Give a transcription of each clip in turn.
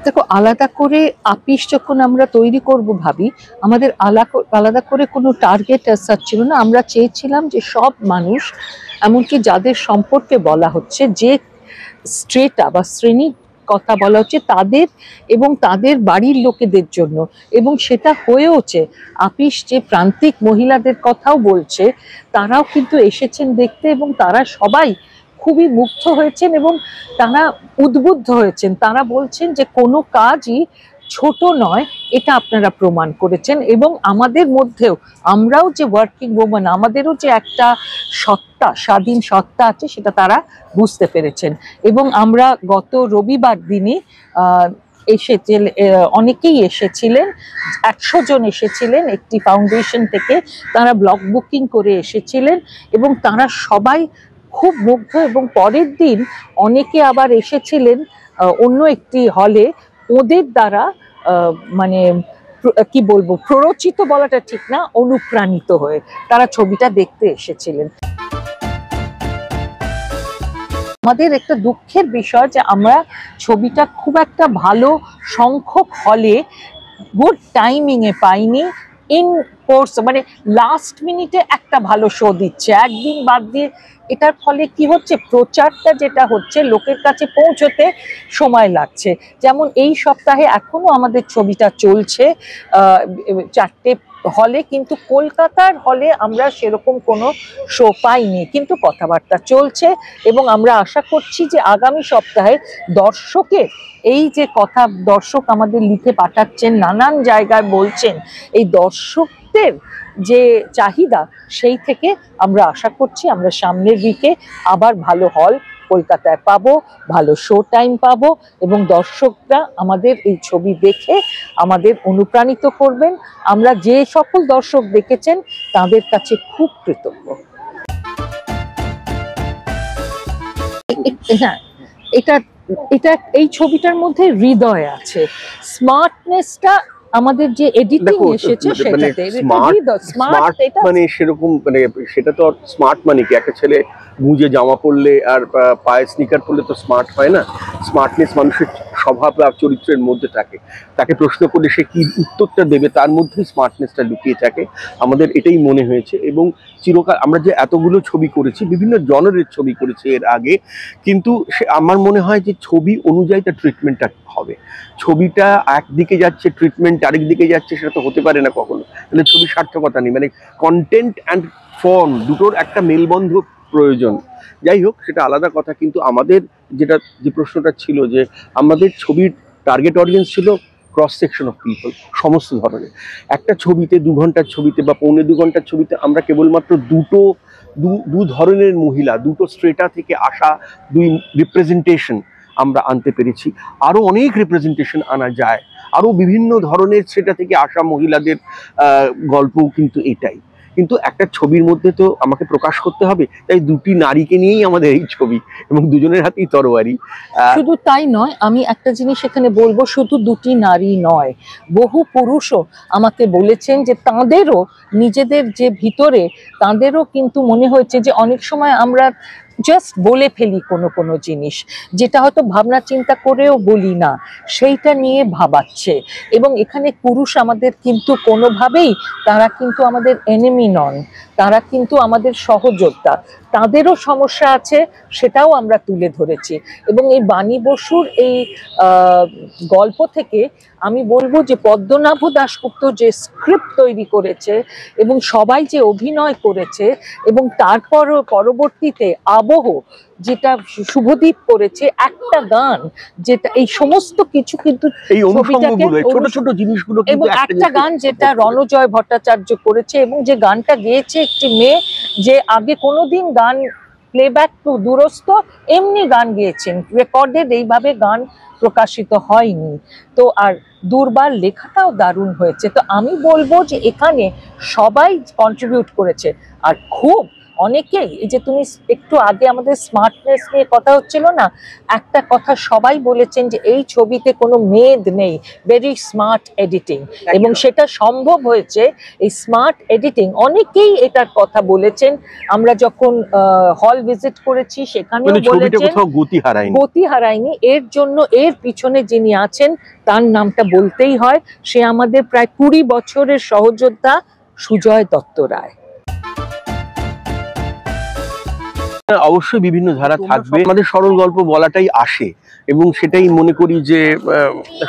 দেখো, আলাদা করে আপিস যখন আমরা তৈরি করব ভাবি, আমাদের আলাদা করে কোনো টার্গেট অ্যাজ ছিল না। আমরা চেয়েছিলাম যে সব মানুষ, এমনকি যাদের সম্পর্কে বলা হচ্ছে, যে স্ট্রেটা বা শ্রেণী কথা বলা হচ্ছে, তাদের এবং তাদের বাড়ির লোকেদের জন্য, এবং সেটা হয়েওছে। আপিস যে প্রান্তিক মহিলাদের কথাও বলছে, তারাও কিন্তু এসেছেন দেখতে, এবং তারা সবাই খুবই মুগ্ধ হয়েছেন এবং তারা উদ্বুদ্ধ হয়েছেন। তারা বলছেন যে কোনো কাজই ছোট নয়, এটা আপনারা প্রমাণ করেছেন। এবং আমাদের মধ্যেও, আমরাও যে ওয়ার্কিং ওম্যান, আমাদেরও যে একটা সত্তা, স্বাধীন সত্তা আছে, সেটা তারা বুঝতে পেরেছেন। এবং আমরা গত রবিবার দিনই অনেকেই এসেছিলেন, 100 জন এসেছিলেন একটি ফাউন্ডেশন থেকে। তারা ব্লক বুকিং করে এসেছিলেন এবং তারা সবাই খুব মুগ্ধ। এবং পরের দিন অনেকে আবার এসেছিলেন অন্য একটি হলে, ওদের দ্বারা মানে কি বলবো, প্ররোচিত বলাটা ঠিক না, অনুপ্রাণিত হয়ে তারা ছবিটা দেখতে এসেছিলেন। আমাদের একটা দুঃখের বিষয় যে আমরা ছবিটা খুব একটা ভালো সংখ্যক হলে গুড টাইমিং এ পাইনি। ইন কোর্স মানে লাস্ট মিনিটে একটা ভালো শো দিচ্ছে, একদিন বাদ দিয়ে। এটার ফলে কি হচ্ছে, প্রচারটা যেটা হচ্ছে লোকের কাছে পৌঁছতে সময় লাগছে। যেমন এই সপ্তাহে এখনো আমাদের ছবিটা চলছে 4টে হলে, কিন্তু কলকাতার হলে আমরা সেরকম কোনো শো পাইনি, কিন্তু কথাবার্তা চলছে। এবং আমরা আশা করছি যে আগামী সপ্তাহে দর্শকের এই যে কথা, দর্শক আমাদের লিখে পাঠাচ্ছেন, নানান জায়গায় বলছেন, এই দর্শকদের যে চাহিদা, সেই থেকে আমরা আশা করছি আমরা সামনের উইকে আবার ভালো হল কলকাতায় পাবো, ভালো শো টাইম পাবো, এবং দর্শকরা আমাদের এই ছবি দেখে আমাদের অনুপ্রাণিত করবেন। আমরা যে সকল দর্শক দেখেছেন তাদের কাছে খুব কৃতজ্ঞ। হ্যাঁ, এটা এই ছবিটার মধ্যে হৃদয় আছে, স্মার্টনেসটা আমাদের যে এডিটিং এসেছে সেটাতে। স্মার্ট মানে সেরকম, মানে সেটা তো স্মার্ট মানে কি, একটা ছেলে গুঁজে জামা পরলে আর পায়ে স্নিকার পরলে তো স্মার্ট হয় না। স্মার্টনেস মানুষের স্বভাব আর চরিত্রের মধ্যে থাকে। তাকে প্রশ্ন করলে সে কি উত্তরটা দেবে, তার মধ্যে স্মার্টনেসটা লুকিয়ে থাকে। আমাদের এটাই মনে হয়েছে। এবং চিরকাল আমরা যে এতগুলো ছবি করেছি, বিভিন্ন জনরের ছবি করেছি এর আগে, কিন্তু আমার মনে হয় যে ছবি অনুযায়ী তার ট্রিটমেন্টটা হবে। ছবিটা একদিকে যাচ্ছে, ট্রিটমেন্ট আরেক দিকে যাচ্ছে, সেটা তো হতে পারে না কখনো। তাহলে ছবির সার্থকতা নেই। মানে কন্টেন্ট অ্যান্ড ফর্ম দুটোর একটা মেলবন্ধ প্রয়োজন। যাই হোক, সেটা আলাদা কথা। কিন্তু আমাদের যে প্রশ্নটা ছিল, যে আমাদের ছবির টার্গেট অডিয়েন্স ছিল ক্রস সেকশন অফ পিপল, সমস্ত ধরনের। একটা ছবিতে, 2 ঘন্টার ছবিতে বা পৌনে 2 ঘন্টার ছবিতে আমরা কেবলমাত্র দু ধরনের মহিলা, দুটো স্ট্রেটা থেকে আসা 2 রিপ্রেজেন্টেশন আমরা আনতে পেরেছি। আরও অনেক রিপ্রেজেন্টেশন আনা যায়, আরও বিভিন্ন ধরনের স্ট্রেটা থেকে আসা মহিলাদের গল্পও কিন্তু এটাই। কিন্তু একটা ছবির মধ্যে তো আমাকে প্রকাশ করতে হবে, তাই 2টি নারীকে নিয়েই আমাদের এই ছবি, এবং দুজনের হাতেই তরবারি। শুধু তাই নয়, আমি একটা জিনিস এখানে বলবো, শুধু 2টি নারী নয়, বহু পুরুষও আমাকে বলেছেন যে তাঁদেরও নিজেদের যে ভিতরে, তাঁদেরও কিন্তু মনে হয়েছে যে অনেক সময় আমরা জাস্ট বলে ফেলি কোনো জিনিস, যেটা হয়তো ভাবনা চিন্তা করেও বলি না, সেইটা নিয়ে ভাবাচ্ছে। এবং এখানে পুরুষ আমাদের কিন্তু কোনোভাবেই, তারা কিন্তু আমাদের এনিমি নন, তারা কিন্তু আমাদের সহযোদ্ধা। তাদেরও সমস্যা আছে, সেটাও আমরা তুলে ধরেছি। এবং এই বাণী বসুর এই গল্প থেকে আমি বলবো যে পদ্মনাভ দাশগুপ্ত যে স্ক্রিপ্ট তৈরি করেছে এবং সবাই যে অভিনয় করেছে, এবং তারপরও পরবর্তীতে আবহ যেটা শুভদীপ করেছে, একটা গান যেটা, এই সমস্ত কিছু কিন্তু এই অনুষঙ্গগুলো, ছোট ছোট জিনিসগুলো, এবং একটা গান যেটা রণজয় ভট্টাচার্য করেছে, এবং যে গানটা গেয়েছে একটি মেয়ে, যে আগে কোনোদিন গান প্লেব্যাক টু দূরস্থ, এমনি গান গেয়েছেন, রেকর্ডেড এইভাবে গান প্রকাশিত হয়নি। তো আর দুর্বার লেখাটাও দারুণ হয়েছে। তো আমি বলবো যে এখানে সবাই কন্ট্রিবিউট করেছে, আর খুব অনেকেই, এই যে তুমি একটু আগে আমাদের স্মার্টনেস নিয়ে কথা হচ্ছিল না, একটা কথা সবাই বলেছেন যে এই ছবিতে কোনো মেদ নেই, ভেরি স্মার্ট এডিটিং, এবং সেটা সম্ভব হয়েছে এই স্মার্ট এডিটিং। অনেকেই এটার কথা বলেছেন, আমরা যখন হল ভিজিট করেছি সেখানেও বলেছেন গতি হারায়নি। এর জন্য এর পিছনে যিনি আছেন তার নামটা বলতেই হয়, সে আমাদের প্রায় 20 বছরের সহযোদ্ধা সুজয় দত্ত রায়। অবশ্যই বিভিন্ন ধারা থাকবে, আমাদের সরল গল্প বলাটাই আসে এবং সেটাই মনে করি যে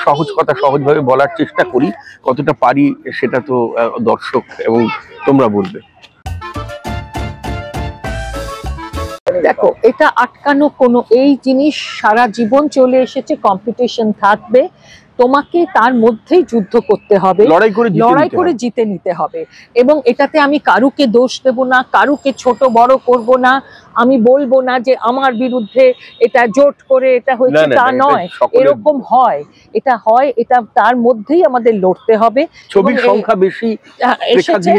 সহজ কথা সহজভাবে বলার চেষ্টা করি, কতটা পারি সেটা তো দর্শক এবং তোমরা বলবে। দেখো, এটা আটকানো কোনো এই জিনিস সারা জীবন চলে এসেছে, কম্পিটিশন থাকবে, তোমাকে তার মধ্যেই যুদ্ধ করতে হবে, লড়াই করে জিতে নিতে হবে। এবং এটাতে আমি কারুকে দোষ দেব না, কারুকে ছোট বড় করব না, আমি বলবো না যে আমার বিরুদ্ধে এটা জোট করে এটা হয়েছে, তা নয়, এরকম হয়, এটা হয়, এটা তার মধ্যেই আমাদের লড়তে হবে। ছবির সংখ্যা বেশি এসেছে,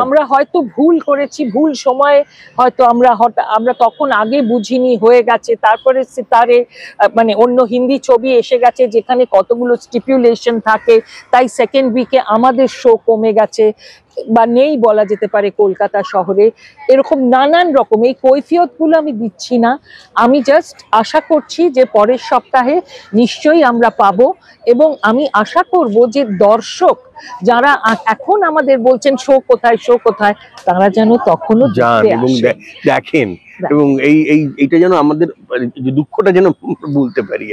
আমরা হয়তো ভুল করেছি, ভুল সময়ে হয়তো আমরা তখন আগে বুঝিনি, হয়ে গেছে, তারপরে তারে মানে অন্য হিন্দি ছবি এসে গেছে যেখানে কতগুলো স্টিপুলেশন থাকে, তাই সেকেন্ড উইকে আমাদের শো কমে গেছে বা নেই বলা যেতে পারে কলকাতা শহরে। এরকম নানান রকম এই কৈফিয়তগুলো আমি দিচ্ছি না, আমি জাস্ট আশা করছি যে পরের সপ্তাহে নিশ্চয়ই আমরা পাবো। এবং আমি আশা করব যে দর্শক যারা এখন আমাদের বলছেন শো কোথায় শো কোথায়, তারা যেন তখনও যান এবং দেখেন, এবং এইটা যেন আমাদের দুঃখটা যেন বলতে পারি।